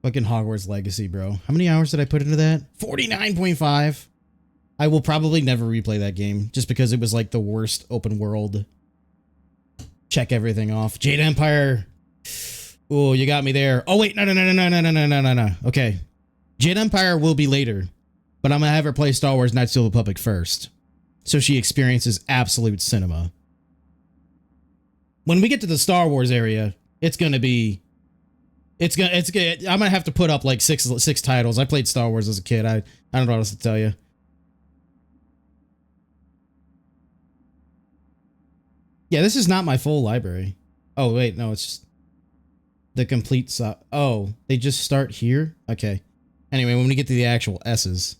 Fucking Hogwarts Legacy, bro. How many hours did I put into that? 49.5. I will probably never replay that game just because it was like the worst open world. Check everything off. Jade Empire. Oh, you got me there. Oh, wait. No. Okay. Jade Empire will be later, but I'm going to have her play Star Wars Knights of the Republic first, so she experiences absolute cinema. When we get to the Star Wars area, it's going to be... I'm going to have to put up like six titles. I played Star Wars as a kid. I don't know what else to tell you. Yeah, this is not my full library. Oh, wait, no, it's just the complete... Oh, they just start here? Okay. Anyway, when we get to the actual S's.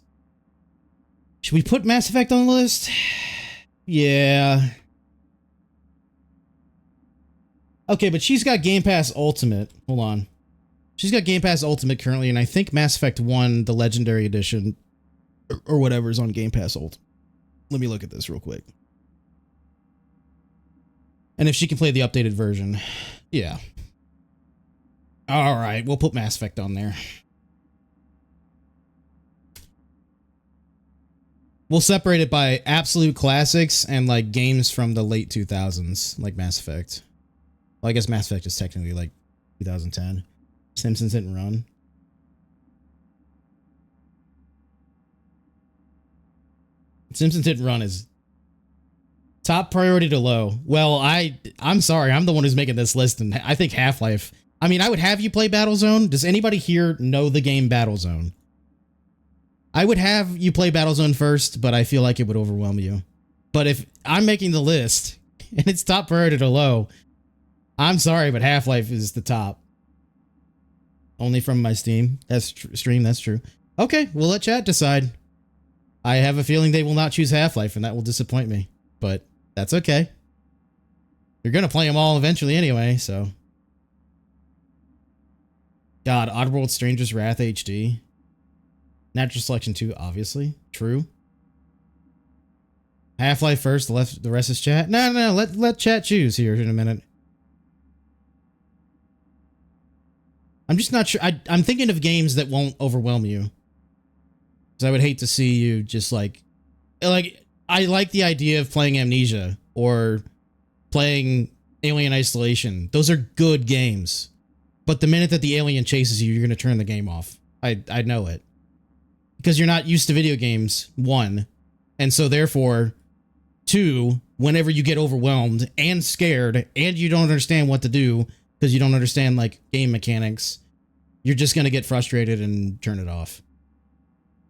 Should we put Mass Effect on the list? Yeah. Okay, but she's got Game Pass Ultimate. Hold on. She's got Game Pass Ultimate currently, and I think Mass Effect 1, the Legendary Edition, or whatever is on Game Pass Ultimate. Let me look at this real quick. And if she can play the updated version. Yeah. Alright, we'll put Mass Effect on there. We'll separate it by absolute classics and like games from the late 2000s, like Mass Effect. Well, I guess Mass Effect is technically like 2010. Simpsons Hit and Run. Simpsons Hit and Run is top priority to low. Well, I'm sorry. I'm the one who's making this list, and I think Half-Life... I mean, I would have you play Battlezone. Does anybody here know the game Battlezone? I would have you play Battlezone first, but I feel like it would overwhelm you. But if I'm making the list, and it's top priority to low, I'm sorry, but Half-Life is the top. Only from my Steam. Stream, that's true. Okay, we'll let chat decide. I have a feeling they will not choose Half-Life, and that will disappoint me. But that's okay. You're going to play them all eventually anyway, so... God, Oddworld Stranger's Wrath HD. Natural Selection 2, obviously. True. Half-Life first, the rest is chat. No, let chat choose here in a minute. I'm just not sure. I'm thinking of games that won't overwhelm you. Because I would hate to see you just like... I like the idea of playing Amnesia or playing Alien Isolation. Those are good games. But the minute that the alien chases you, you're going to turn the game off. I know it. Because you're not used to video games, 1. And so therefore, 2, whenever you get overwhelmed and scared and you don't understand what to do because you don't understand like game mechanics, you're just going to get frustrated and turn it off.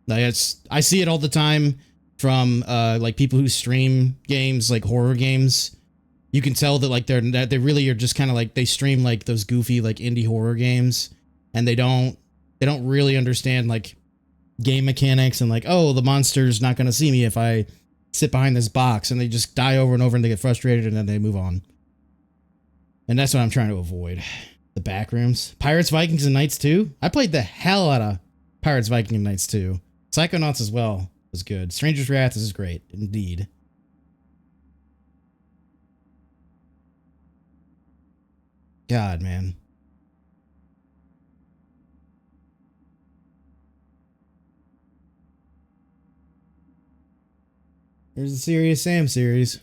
Like I see it all the time from like people who stream games, like horror games. You can tell that like they really are just kind of like they stream like those goofy like indie horror games, and they don't really understand like game mechanics and like, oh, the monster's not going to see me if I sit behind this box, and they just die over and over and they get frustrated and then they move on. And that's what I'm trying to avoid. The Backrooms. Pirates, Vikings, and Knights 2. I played the hell out of Pirates, Vikings, and Knights 2. Psychonauts as well was good. Stranger's Wrath is great, indeed. God, man. There's the Serious Sam series.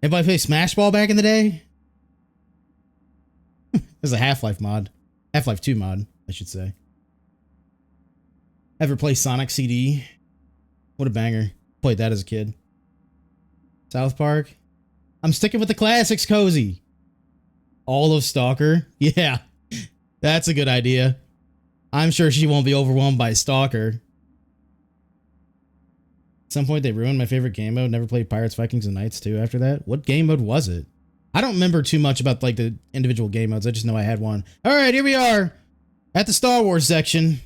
Anybody play Smash Ball back in the day? There's a Half-Life mod. Half-Life 2 mod, I should say. Ever play Sonic CD? What a banger. Played that as a kid. South Park. I'm sticking with the classics, Cozy. All of Stalker. Yeah, that's a good idea. I'm sure she won't be overwhelmed by Stalker. At some point, they ruined my favorite game mode. Never played Pirates, Vikings, and Knights 2 after that. What game mode was it? I don't remember too much about like the individual game modes. I just know I had one. All right, here we are at the Star Wars section.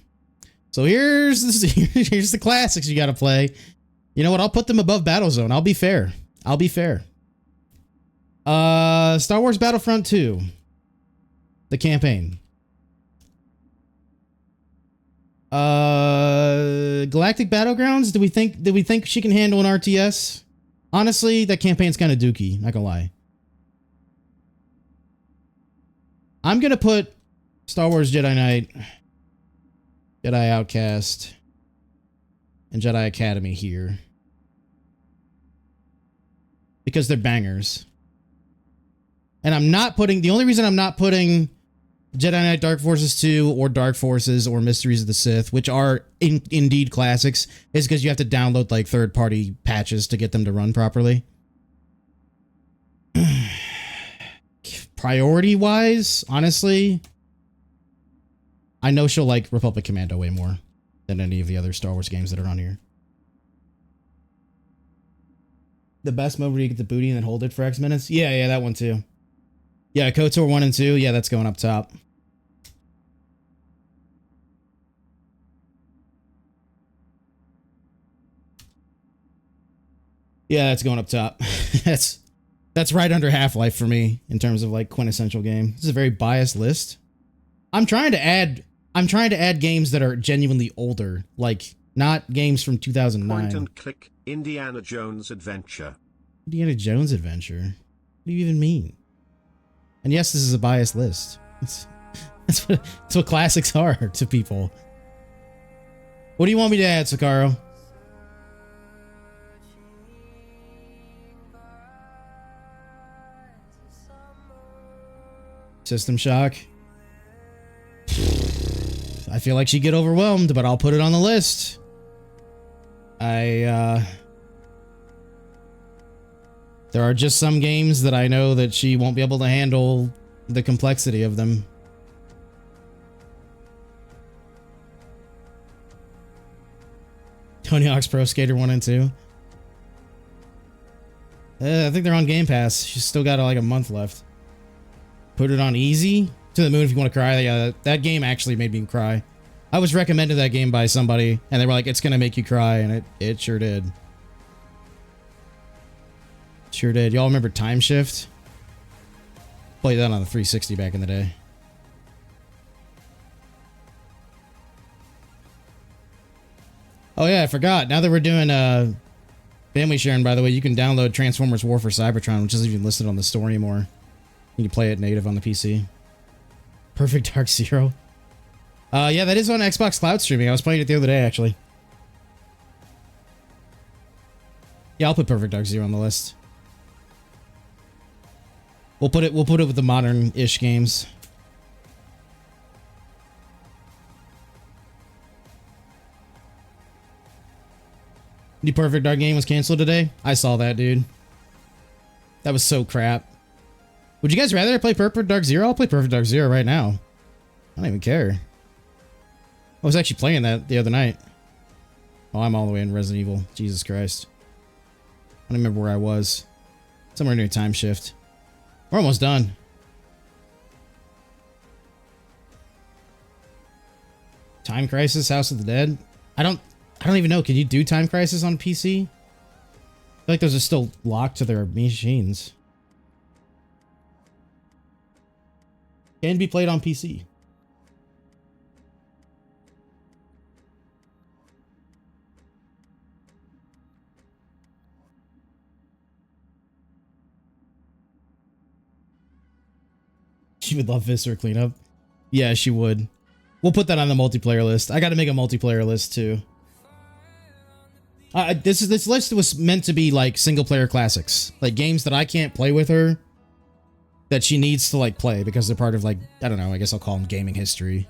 So here's the classics you got to play. You know what? I'll put them above Battlezone. I'll be fair. Star Wars Battlefront 2. The campaign. Galactic Battlegrounds. Did we think she can handle an RTS? Honestly, that campaign's kind of dookie, not gonna lie. I'm gonna put Star Wars Jedi Knight, Jedi Outcast, and Jedi Academy here. Because they're bangers. And I'm not putting... The only reason I'm not putting Jedi Knight Dark Forces 2 or Dark Forces or Mysteries of the Sith, which are indeed classics, is because you have to download like third-party patches to get them to run properly. Priority-wise, honestly, I know she'll like Republic Commando way more than any of the other Star Wars games that are on here. The best mode where you get the booty and then hold it for X minutes? Yeah, that one too. Yeah, KOTOR 1 and 2, yeah, that's going up top. Yeah, that's going up top. That's right under Half-Life for me in terms of like quintessential game. This is a very biased list. I'm trying to add games that are genuinely older, like not games from 2009. Point and click Indiana Jones Adventure. Indiana Jones Adventure? What do you even mean? And yes, this is a biased list. That's what classics are to people. What do you want me to add, Sakaro? System Shock. I feel like she'd get overwhelmed, but I'll put it on the list. There are just some games that I know that she won't be able to handle the complexity of them. Tony Hawk's Pro Skater 1 and 2. I think they're on Game Pass. She's still got like a month left. Put it on easy. To the Moon if you want to cry. Yeah, that game actually made me cry. I was recommended that game by somebody, and they were like, it's going to make you cry, and it sure did. Sure did. Y'all remember Time Shift? Played that on the 360 back in the day. Oh yeah, I forgot. Now that we're doing family sharing, by the way, you can download Transformers War for Cybertron, which isn't even listed on the store anymore. You can play it native on the PC. Perfect Dark Zero. Yeah, that is on Xbox Cloud streaming. I was playing it the other day, actually. Yeah, I'll put Perfect Dark Zero on the list. We'll put it with the modern-ish games. The Perfect Dark game was canceled today? I saw that, dude. That was so crap. Would you guys rather play Perfect Dark Zero? I'll play Perfect Dark Zero right now. I don't even care. I was actually playing that the other night. Oh, I'm all the way in Resident Evil. Jesus Christ. I don't remember where I was. Somewhere near Time Shift. We're almost done. Time Crisis, House of the Dead? I don't even know. Can you do Time Crisis on PC? I feel like those are still locked to their machines. Can be played on PC. She would love Viscera Cleanup. Yeah, she would. We'll put that on the multiplayer list. I got to make a multiplayer list too. This list was meant to be like single player classics, like games that I can't play with her, that she needs to like play because they're part of like, I don't know, I guess I'll call them gaming history.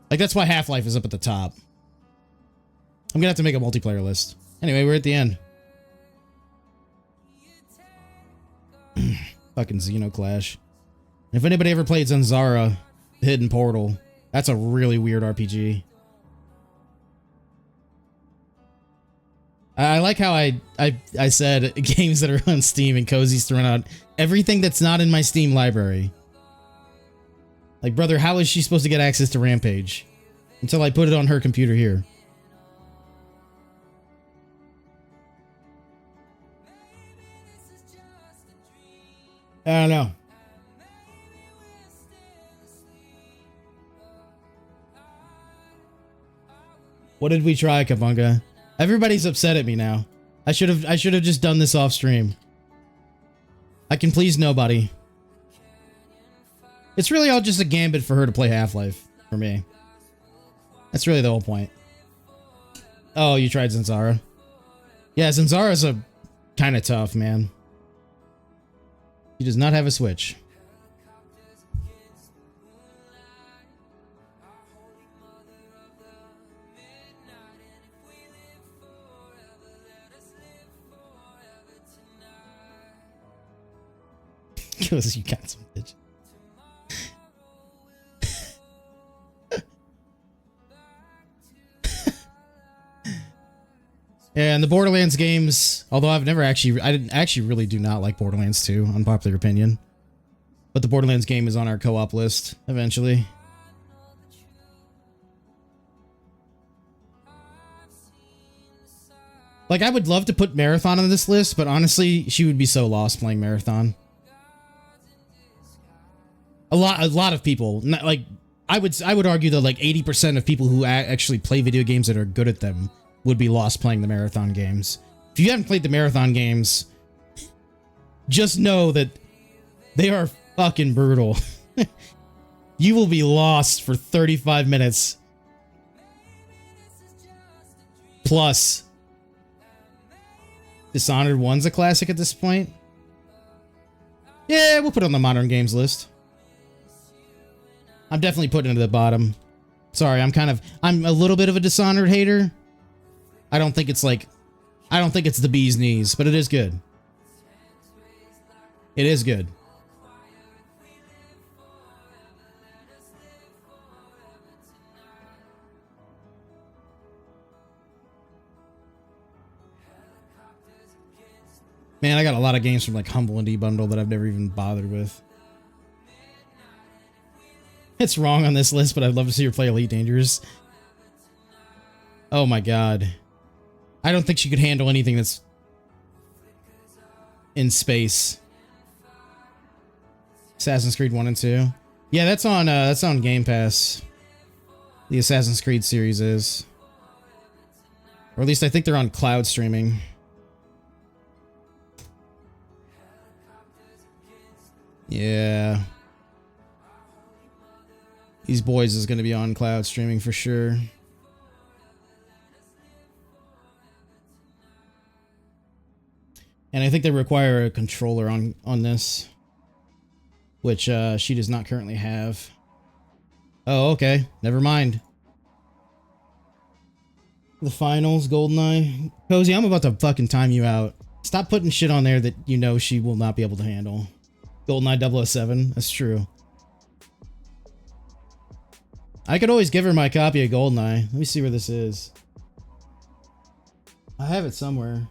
Like that's why Half-Life is up at the top. I'm gonna have to make a multiplayer list. Anyway, we're at the end. Fucking Xenoclash. If anybody ever played Zanzara, The Hidden Portal, that's a really weird RPG. I like how I said games that are on Steam and Cozy's throwing out everything that's not in my Steam library. Like, brother, how is she supposed to get access to Rampage? Until I put it on her computer here. I don't know. What did we try, Kabunga? Everybody's upset at me now. I should have just done this off stream. I can please nobody. It's really all just a gambit for her to play Half-Life for me. That's really the whole point. Oh, you tried Zanzara? Yeah, Zanzara's a kind of tough, man. He does not have a Switch. Because you got some bitch. And the Borderlands games, although I didn't actually really do not like Borderlands 2, unpopular opinion. But the Borderlands game is on our co-op list eventually. Like, I would love to put Marathon on this list, but honestly, she would be so lost playing Marathon. A lot of people, like, I would argue that like 80% of people who actually play video games that are good at them would be lost playing the Marathon games. If you haven't played the Marathon games, just know that they are fucking brutal. You will be lost for 35 minutes. Plus, Dishonored 1's a classic at this point. Yeah, we'll put it on the modern games list. I'm definitely putting it at the bottom. Sorry, I'm a little bit of a Dishonored hater. I don't think it's the bee's knees, but it is good. It is good. Man, I got a lot of games from like Humble Indie Bundle that I've never even bothered with. It's wrong on this list, but I'd love to see her play Elite Dangerous. Oh my god. I don't think she could handle anything that's in space. Assassin's Creed 1 and 2. Yeah, that's on Game Pass. The Assassin's Creed series is. Or at least I think they're on cloud streaming. Yeah. These boys is going to be on cloud streaming for sure. And I think they require a controller on this, which she does not currently have. Oh, okay. Never mind. The finals, GoldenEye. Cozy, I'm about to fucking time you out. Stop putting shit on there that you know she will not be able to handle. GoldenEye 007. That's true. I could always give her my copy of GoldenEye. Let me see where this is. I have it somewhere.